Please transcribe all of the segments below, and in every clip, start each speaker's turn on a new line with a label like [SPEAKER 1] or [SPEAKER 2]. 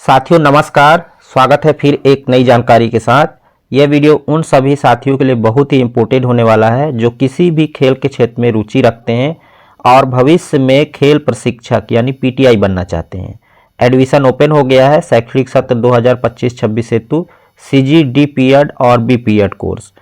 [SPEAKER 1] साथियों नमस्कार, स्वागत है फिर एक नई जानकारी के साथ। यह वीडियो उन सभी साथियों के लिए बहुत ही इम्पोर्टेंट होने वाला है जो किसी भी खेल के क्षेत्र में रुचि रखते हैं और भविष्य में खेल प्रशिक्षक यानी पीटीआई बनना चाहते हैं। एडमिशन ओपन हो गया है शैक्षणिक सत्र 2025-26 हेतु सीजी डी पीएड और बी पीएड कोर्स।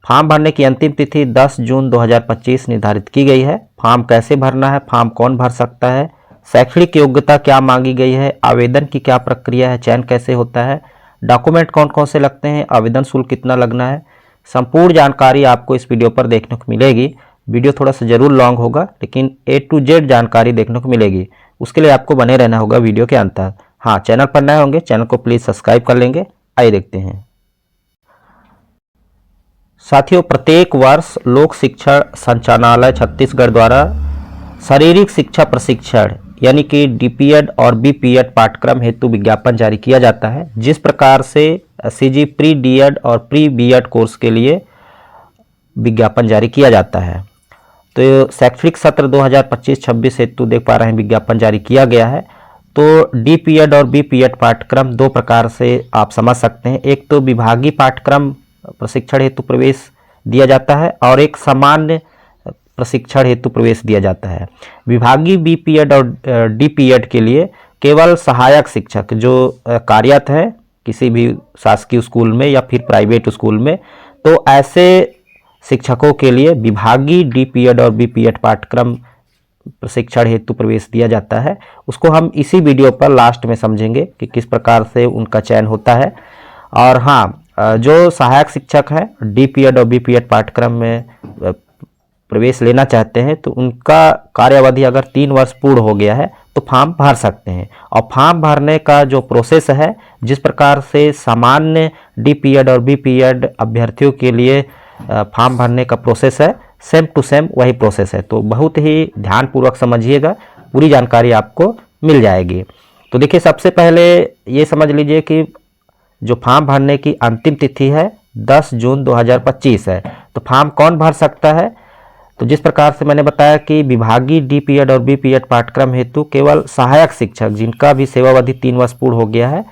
[SPEAKER 1] फॉर्म भरने की अंतिम तिथि 10 जून 2025 निर्धारित की गई है। फॉर्म कैसे भरना है, फॉर्म कौन भर सकता है, शैक्षणिक योग्यता क्या मांगी गई है, आवेदन की क्या प्रक्रिया है, चयन कैसे होता है, डॉक्यूमेंट कौन कौन से लगते हैं, आवेदन शुल्क कितना लगना है, संपूर्ण जानकारी आपको इस वीडियो पर देखने को मिलेगी। वीडियो थोड़ा सा जरूर लॉन्ग होगा लेकिन A to Z जानकारी देखने को मिलेगी। उसके लिए आपको बने रहना होगा वीडियो के अंत तक। हाँ, चैनल पर नए होंगे चैनल को प्लीज़ सब्सक्राइब कर लेंगे। आइए देखते हैं साथियों, प्रत्येक वर्ष लोक शिक्षण संचालनालय छत्तीसगढ़ द्वारा शारीरिक शिक्षा प्रशिक्षण यानी कि डीपीएड और बीपीएड पाठ्यक्रम हेतु विज्ञापन जारी किया जाता है। जिस प्रकार से सीजी प्री डीएड और प्री बीएड कोर्स के लिए विज्ञापन जारी किया जाता है, तो शैक्षणिक सत्र 2025-26 हेतु देख पा रहे हैं विज्ञापन जारी किया गया है। तो डीपीएड और बीपीएड पाठ्यक्रम दो प्रकार से आप समझ सकते हैं। एक तो विभागीय पाठ्यक्रम प्रशिक्षण हेतु प्रवेश दिया जाता है और एक सामान्य प्रशिक्षण हेतु प्रवेश दिया जाता है। विभागीय बीपीएड और डीपीएड के लिए केवल सहायक शिक्षक जो कार्यरत है किसी भी शासकीय स्कूल में या फिर प्राइवेट स्कूल में, तो ऐसे शिक्षकों के लिए विभागीय डीपीएड और बीपीएड पाठ्यक्रम प्रशिक्षण हेतु प्रवेश दिया जाता है। उसको हम इसी वीडियो पर लास्ट में समझेंगे कि किस प्रकार से उनका चयन होता है। और हाँ, जो सहायक शिक्षक हैं डीपीएड और बीपीएड पाठ्यक्रम में प्रवेश लेना चाहते हैं तो उनका कार्यावधि अगर 3 वर्ष पूर्ण हो गया है तो फॉर्म भर सकते हैं। और फॉर्म भरने का जो प्रोसेस है, जिस प्रकार से सामान्य डीपीएड और बीपीएड अभ्यर्थियों के लिए फॉर्म भरने का प्रोसेस है, सेम टू सेम वही प्रोसेस है। तो बहुत ही ध्यानपूर्वक समझिएगा, पूरी जानकारी आपको मिल जाएगी। तो देखिए, सबसे पहले ये समझ लीजिए कि जो फॉर्म भरने की अंतिम तिथि है 10 जून 2025 है। तो फॉर्म कौन भर सकता है, तो जिस प्रकार से मैंने बताया कि विभागीय डीपीएड और बीपीएड पाठ्यक्रम हेतु केवल सहायक शिक्षक जिनका भी सेवावधि 3 वर्ष पूर्ण हो गया है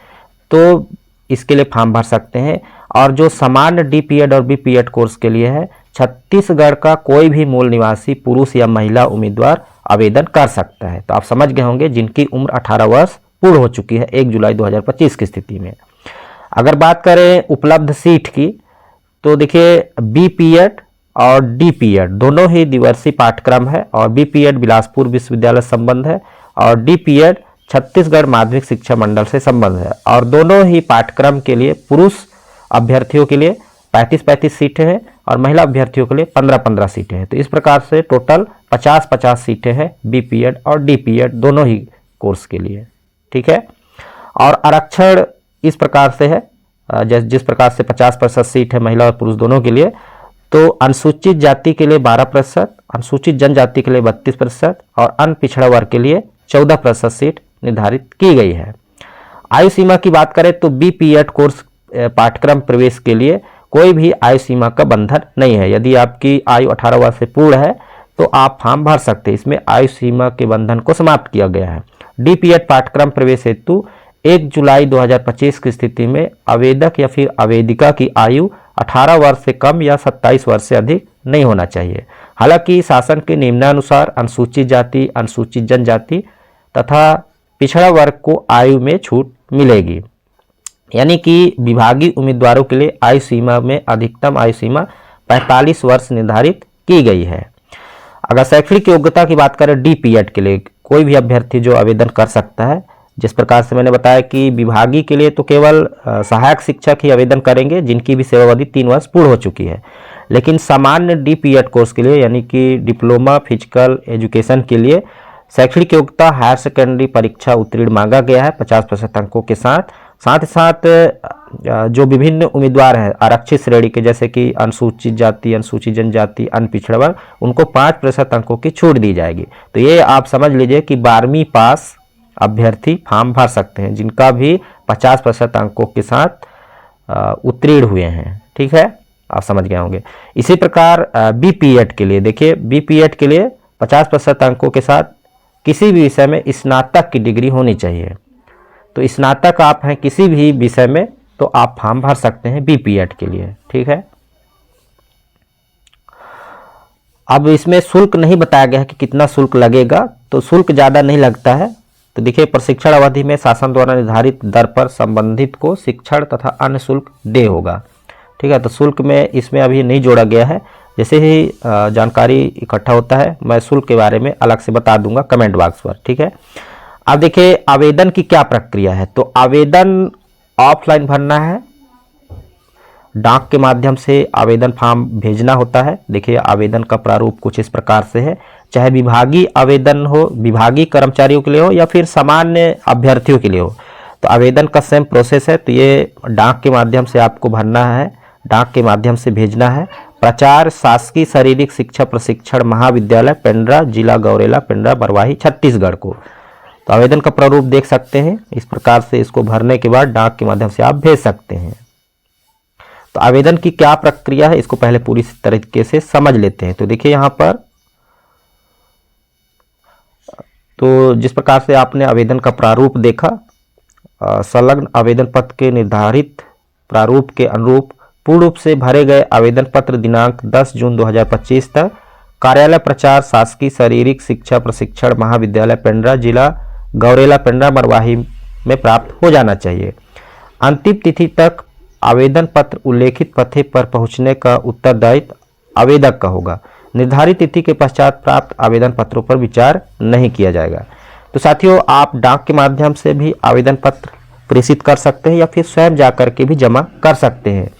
[SPEAKER 1] तो इसके लिए फॉर्म भर सकते हैं। और जो सामान्य डीपीएड और बीपीएड कोर्स के लिए है, छत्तीसगढ़ का कोई भी मूल निवासी पुरुष या महिला उम्मीदवार आवेदन कर सकता है। तो आप समझ गए होंगे जिनकी उम्र 18 वर्ष पूर्ण हो चुकी है 1 जुलाई 2025 की स्थिति में। अगर बात करें उपलब्ध सीट की, तो देखिए बीपीएड और डीपीएड दोनों ही द्विवर्षीय पाठ्यक्रम है और बीपीएड बिलासपुर विश्वविद्यालय संबंध है और डीपीएड छत्तीसगढ़ माध्यमिक शिक्षा मंडल से संबंध है। और दोनों ही पाठ्यक्रम के लिए पुरुष अभ्यर्थियों के लिए 35-35 सीटें हैं और महिला अभ्यर्थियों के लिए 15-15 सीटें हैं। तो इस प्रकार से टोटल 50-50 सीटें हैं बीपीएड और डीपीएड दोनों ही कोर्स के लिए। ठीक है। और आरक्षण इस प्रकार से है, जिस प्रकार से 50% सीट है महिला और पुरुष दोनों के लिए, तो अनुसूचित जाति के लिए 12%, अनुसूचित जनजाति के लिए 32% और अन्य पिछड़ा वर्ग के लिए 14% सीट निर्धारित की गई है। आयु सीमा की बात करें तो बीपीएड कोर्स पाठ्यक्रम प्रवेश के लिए कोई भी आयु सीमा का बंधन नहीं है। यदि आपकी आयु 18 वर्ष से पूर्ण है तो आप फॉर्म भर सकते हैं। इसमें आयु सीमा के बंधन को समाप्त किया गया है। डीपीएड पाठ्यक्रम प्रवेश हेतु 1 जुलाई 2025 की स्थिति में आवेदक या फिर आवेदिका की आयु 18 वर्ष से कम या 27 वर्ष से अधिक नहीं होना चाहिए। हालांकि शासन के नियमानुसार अनुसूचित जाति, अनुसूचित जनजाति तथा पिछड़ा वर्ग को आयु में छूट मिलेगी। यानी कि विभागीय उम्मीदवारों के लिए आयु सीमा में अधिकतम आयु सीमा 45 वर्ष निर्धारित की गई है। अगर शैक्षणिक योग्यता की बात करें डीपीएड के लिए कोई भी अभ्यर्थी जो आवेदन कर सकता है, जिस प्रकार से मैंने बताया कि विभागीय के लिए तो केवल सहायक शिक्षक ही आवेदन करेंगे जिनकी भी सेवावधि 3 वर्ष पूर्ण हो चुकी है। लेकिन सामान्य डीपीएड कोर्स के लिए यानी कि डिप्लोमा फिजिकल एजुकेशन के लिए शैक्षणिक योग्यता हायर सेकेंडरी परीक्षा उत्तीर्ण मांगा गया है 50% अंकों के साथ। साथ ही साथ जो विभिन्न उम्मीदवार हैं आरक्षित श्रेणी के, जैसे कि अनुसूचित जाति, अनुसूचित जनजाति, अन्य पिछड़ा वर्ग, उनको 5% अंकों की छूट दी जाएगी। तो ये आप समझ लीजिए कि 12वीं पास अभ्यर्थी फॉर्म भर सकते हैं जिनका भी 50% अंकों के साथ उत्तीर्ण हुए हैं। ठीक है, आप समझ गए होंगे। इसी प्रकार बीपीएड के लिए देखिए, बीपीएड के लिए 50% अंकों के साथ किसी भी विषय में स्नातक की डिग्री होनी चाहिए। तो स्नातक आप हैं किसी भी विषय में तो आप फॉर्म भर सकते हैं बीपीएड के लिए। ठीक है, अब इसमें शुल्क नहीं बताया गया है कि कितना शुल्क लगेगा, तो शुल्क ज़्यादा नहीं लगता है। तो देखिए, प्रशिक्षण अवधि में शासन द्वारा निर्धारित दर पर संबंधित को शिक्षण तथा अन्य शुल्क दे होगा। ठीक है, तो शुल्क में इसमें अभी नहीं जोड़ा गया है। जैसे ही जानकारी इकट्ठा होता है मैं शुल्क के बारे में अलग से बता दूंगा कमेंट बॉक्स पर। ठीक है, अब देखिए आवेदन की क्या प्रक्रिया है। तो आवेदन ऑफलाइन भरना है, डाक के माध्यम से आवेदन फॉर्म भेजना होता है। देखिए आवेदन का प्रारूप कुछ इस प्रकार से है, चाहे विभागीय आवेदन हो, विभागीय कर्मचारियों के लिए हो या फिर सामान्य अभ्यर्थियों के लिए हो, तो आवेदन का सेम प्रोसेस है। तो ये डाक के माध्यम से आपको भरना है, डाक के माध्यम से भेजना है। प्रचार शासकीय शारीरिक शिक्षा प्रशिक्षण महाविद्यालय पेंड्रा, जिला गौरेला, पेंड्रा, बरवाही, छत्तीसगढ़ को। तो आवेदन का प्रारूप देख सकते हैं, इस प्रकार से इसको भरने के बाद डाक के माध्यम से आप भेज सकते हैं। तो आवेदन की क्या प्रक्रिया है इसको पहले पूरी तरीके से समझ लेते हैं। तो देखिए यहाँ पर, तो जिस प्रकार से आपने आवेदन का प्रारूप देखा, संलग्न आवेदन पत्र के निर्धारित प्रारूप के अनुरूप पूर्ण रूप से भरे गए आवेदन पत्र दिनांक 10 जून 2025 तक कार्यालय प्रचार शासकीय शारीरिक शिक्षा प्रशिक्षण महाविद्यालय पेंड्रा, जिला गौरेला, पेंड्रा, मरवाही में प्राप्त हो जाना चाहिए। अंतिम तिथि तक आवेदन पत्र उल्लेखित पते पर पहुंचने का उत्तरदायित्व आवेदक का होगा। निर्धारित तिथि के पश्चात प्राप्त आवेदन पत्रों पर विचार नहीं किया जाएगा। तो साथियों, आप डाक के माध्यम से भी आवेदन पत्र प्रेषित कर सकते हैं या फिर स्वयं जाकर के भी जमा कर सकते हैं।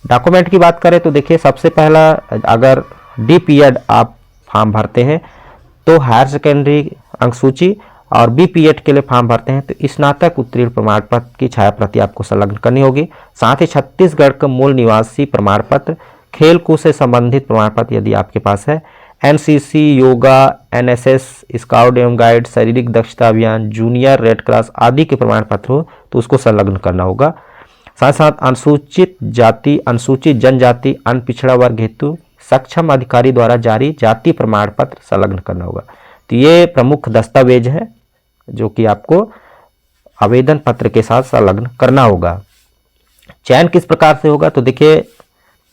[SPEAKER 1] डॉक्यूमेंट की बात करें तो देखिए, सबसे पहला अगर डीपीएड आप फॉर्म भरते हैं तो हायर सेकेंडरी अंक सूची, और बीपीएड के लिए फॉर्म भरते हैं तो स्नातक उत्तीर्ण प्रमाण पत्र की छायाप्रति आपको संलग्न करनी होगी। साथ ही छत्तीसगढ़ का मूल निवासी प्रमाण पत्र, खेल कूद से संबंधित प्रमाण पत्र यदि आपके पास है, एनसीसी, योगा, एनएसएस, स्काउट एवं गाइड, शारीरिक दक्षता अभियान, जूनियर रेड क्रॉस आदि के प्रमाण पत्र हो तो उसको संलग्न करना होगा। साथ साथ अनुसूचित जाति, अनुसूचित जनजाति, अन्य पिछड़ा वर्ग हेतु सक्षम अधिकारी द्वारा जारी जाति प्रमाण पत्र संलग्न करना होगा। तो ये प्रमुख दस्तावेज है जो कि आपको आवेदन पत्र के साथ संलग्न करना होगा। चयन किस प्रकार से होगा, तो देखिए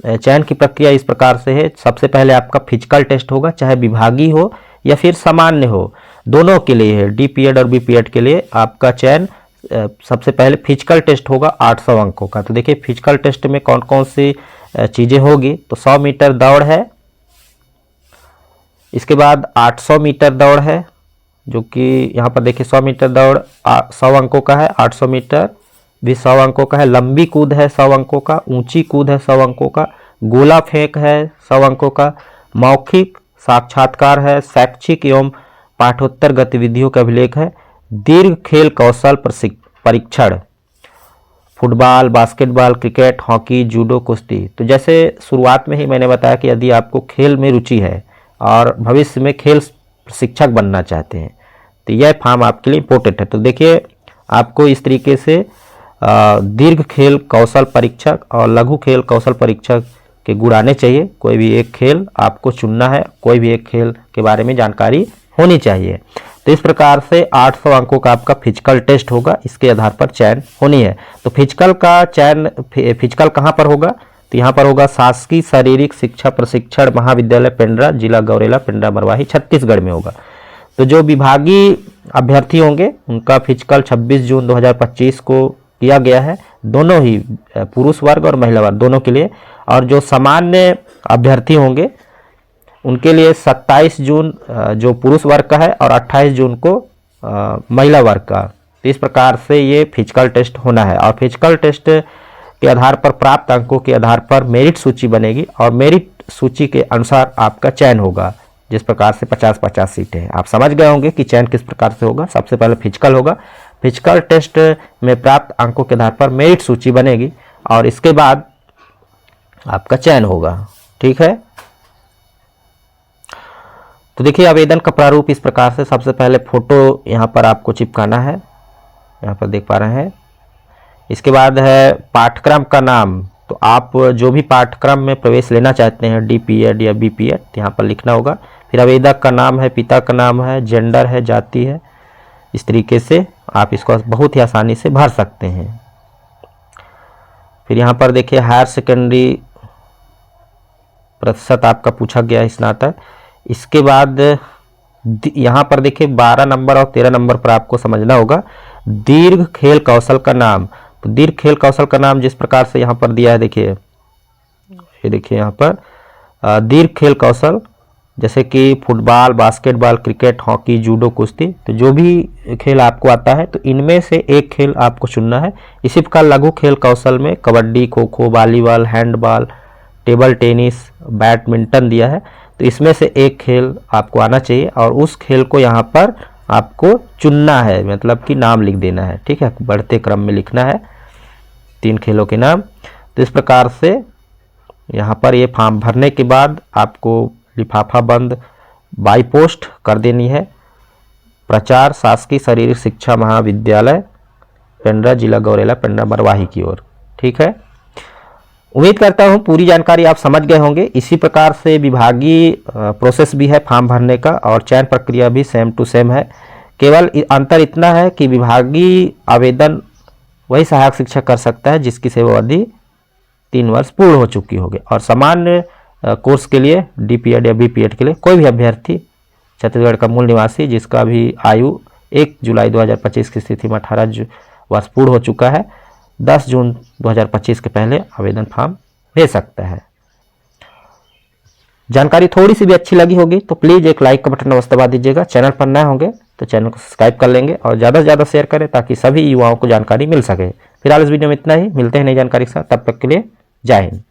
[SPEAKER 1] चयन की प्रक्रिया इस प्रकार से है। सबसे पहले आपका फिजिकल टेस्ट होगा, चाहे विभागीय हो या फिर सामान्य हो, दोनों के लिए है। डीपीएड और बीपीएड के लिए आपका चयन सबसे पहले फिजिकल टेस्ट होगा 800 अंकों का। तो देखिए फिजिकल टेस्ट में कौन कौन सी चीज़ें होगी, तो 100 मीटर दौड़ है, इसके बाद 800 मीटर दौड़ है, जो कि यहाँ पर देखिए 100 मीटर दौड़ 100 अंकों का है, 800 मीटर भी 100 अंकों का है, लंबी कूद है 100 अंकों का, ऊंची कूद है 100 अंकों का, गोला फेंक है 100 अंकों का, मौखिक साक्षात्कार है, शैक्षिक एवं पाठोत्तर गतिविधियों का अभिलेख है, दीर्घ खेल कौशल परीक्षण, football, basketball, cricket, hockey, judo, कुश्ती। तो जैसे शुरुआत में ही मैंने बताया कि यदि आपको खेल में रुचि है और भविष्य में खेल प्रशिक्षक बनना चाहते हैं तो यह फॉर्म आपके लिए इम्पोर्टेंट है। तो देखिए आपको इस तरीके से दीर्घ खेल कौशल परीक्षक और लघु खेल कौशल परीक्षक के गुण आने चाहिए। कोई भी एक खेल आपको चुनना है, कोई भी एक खेल के बारे में जानकारी होनी चाहिए। तो इस प्रकार से 800 अंकों का आपका फिजिकल टेस्ट होगा, इसके आधार पर चयन होनी है। तो फिजिकल का चयन फिजिकल कहाँ पर होगा, तो यहाँ पर होगा शासकीय शारीरिक शिक्षा प्रशिक्षण महाविद्यालय पेंड्रा, जिला गौरेला, पेंड्रा, मरवाही, छत्तीसगढ़ में होगा। तो जो विभागीय अभ्यर्थी होंगे उनका फिजिकल 26 जून 2025 को किया गया है, दोनों ही पुरुष वर्ग और महिला वर्ग दोनों के लिए। और जो सामान्य अभ्यर्थी होंगे उनके लिए 27 जून जो पुरुष वर्ग का है और 28 जून को महिला वर्ग का। तो इस प्रकार से ये फिजिकल टेस्ट होना है और फिजिकल टेस्ट के आधार पर प्राप्त अंकों के आधार पर मेरिट सूची बनेगी और मेरिट सूची के अनुसार आपका चयन होगा। जिस प्रकार से 50-50 सीटें हैं, आप समझ गए होंगे कि चयन किस प्रकार से होगा। सबसे पहले फिजिकल होगा, फिजिकल टेस्ट में प्राप्त अंकों के आधार पर मेरिट सूची बनेगी और इसके बाद आपका चयन होगा। ठीक है, तो देखिए आवेदन का प्रारूप इस प्रकार से, सबसे पहले फोटो यहाँ पर आपको चिपकाना है, यहाँ पर देख पा रहे हैं। इसके बाद है पाठ्यक्रम का नाम, तो आप जो भी पाठ्यक्रम में प्रवेश लेना चाहते हैं डीपीएड या बीपीएड यहाँ पर लिखना होगा। फिर आवेदक का नाम है, पिता का नाम है, जेंडर है, जाति है, इस तरीके से। आप इसको बहुत ही आसानी से भर सकते हैं। फिर यहाँ पर देखिए हायर सेकेंडरी प्रतिशत आपका पूछा गया है स्नातक। इसके बाद यहाँ पर देखिए 12 नंबर और 13 नंबर पर आपको समझना होगा दीर्घ खेल कौशल का नाम। तो दीर्घ खेल कौशल का नाम जिस प्रकार से यहाँ पर दिया है, देखिए ये देखिए यहाँ पर दीर्घ खेल कौशल जैसे कि football, basketball, cricket, hockey, judo, कुश्ती, तो जो भी खेल आपको आता है तो इनमें से एक खेल आपको चुनना है। इसी प्रकार लघु खेल कौशल में kabaddi, kho kho, volleyball, handball, table tennis, badminton दिया है, तो इसमें से एक खेल आपको आना चाहिए और उस खेल को यहाँ पर आपको चुनना है, मतलब कि नाम लिख देना है। ठीक है, बढ़ते क्रम में लिखना है 3 खेलों के नाम। तो इस प्रकार से यहाँ पर ये फॉर्म भरने के बाद आपको लिफाफा बंद बाई पोस्ट कर देनी है। प्रचार शासकीय शारीरिक शिक्षा महाविद्यालय, पेंड्रा, जिला गौरेला, पेंड्रा, मरवाही की ओर। ठीक है, उम्मीद करता हूँ पूरी जानकारी आप समझ गए होंगे। इसी प्रकार से विभागीय प्रोसेस भी है फॉर्म भरने का और चयन प्रक्रिया भी सेम टू सेम है। केवल अंतर इतना है कि विभागीय आवेदन वही सहायक शिक्षक कर सकता है जिसकी सेवा अवधि 3 वर्ष पूर्ण हो चुकी होगी, और सामान्य कोर्स के लिए डीपीएड या बीपीएड के लिए कोई भी अभ्यर्थी छत्तीसगढ़ का मूल निवासी जिसका भी आयु 1 जुलाई 2025 की स्थिति में 18 वर्ष पूर्ण हो चुका है 10 जून 2025 के पहले आवेदन फॉर्म दे सकता है। जानकारी थोड़ी सी भी अच्छी लगी होगी तो प्लीज़ एक लाइक का बटन अवश्य दबा दीजिएगा। चैनल पर नए होंगे तो चैनल को सब्सक्राइब कर लेंगे और ज़्यादा से ज़्यादा शेयर करें ताकि सभी युवाओं को जानकारी मिल सके। फिलहाल इस वीडियो में इतना ही, मिलते हैं नई जानकारी के साथ, तब तक के लिए जय हिंद।